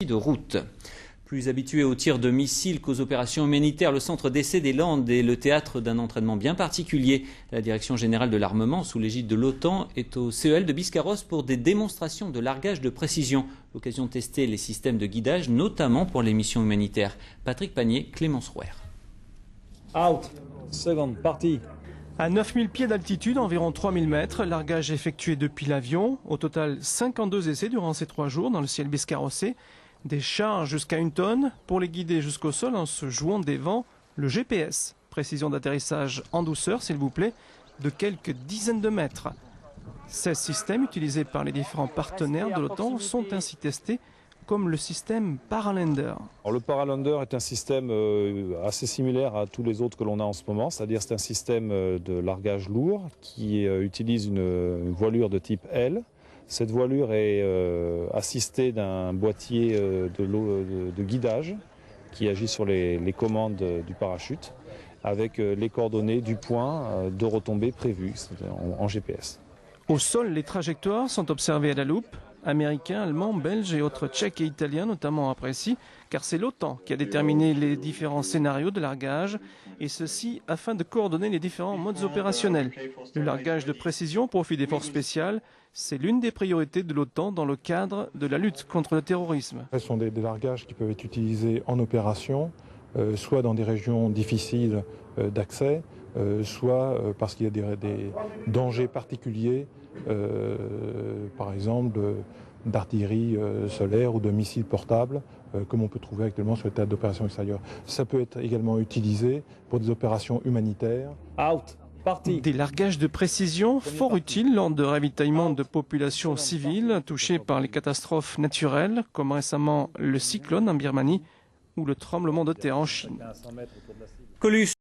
de route. Plus habitué aux tirs de missiles qu'aux opérations humanitaires, le centre d'essai des Landes est le théâtre d'un entraînement bien particulier. La Direction générale de l'armement, sous l'égide de l'OTAN, est au CEL de Biscarrosse pour des démonstrations de largage de précision. L'occasion de tester les systèmes de guidage, notamment pour les missions humanitaires. Patrick Panier, Clémence Rouer. Out, seconde partie. À 9000 pieds d'altitude, environ 3000 mètres, largage effectué depuis l'avion. Au total, 52 essais durant ces 3 jours dans le ciel biscarrossais. Des charges jusqu'à 1 tonne pour les guider jusqu'au sol en se jouant des vents. Le GPS, précision d'atterrissage en douceur s'il vous plaît, de quelques dizaines de mètres. 16 systèmes utilisés par les différents partenaires de l'OTAN sont ainsi testés, comme le système Paralander. Alors, le Paralander est un système assez similaire à tous les autres que l'on a en ce moment, c'est-à-dire c'est un système de largage lourd qui utilise une voilure de type L. Cette voilure est assistée d'un boîtier de guidage qui agit sur les commandes du parachute avec les coordonnées du point de retombée prévues en GPS. Au sol, les trajectoires sont observées à la loupe. Américains, Allemands, Belges et autres Tchèques et Italiens notamment apprécient, car c'est l'OTAN qui a déterminé les différents scénarios de largage, et ceci afin de coordonner les différents modes opérationnels. Le largage de précision au profit des forces spéciales, c'est l'une des priorités de l'OTAN dans le cadre de la lutte contre le terrorisme. Ce sont des largages qui peuvent être utilisés en opération, soit dans des régions difficiles d'accès, soit parce qu'il y a des dangers particuliers, par exemple d'artillerie solaire ou de missiles portables, comme on peut trouver actuellement sur le théâtre d'opérations extérieures. Ça peut être également utilisé pour des opérations humanitaires. Out, partie. Des largages de précision fort utiles lors de ravitaillement de populations civiles touchées par les catastrophes naturelles, comme récemment le cyclone en Birmanie ou le tremblement de terre en Chine. Colus.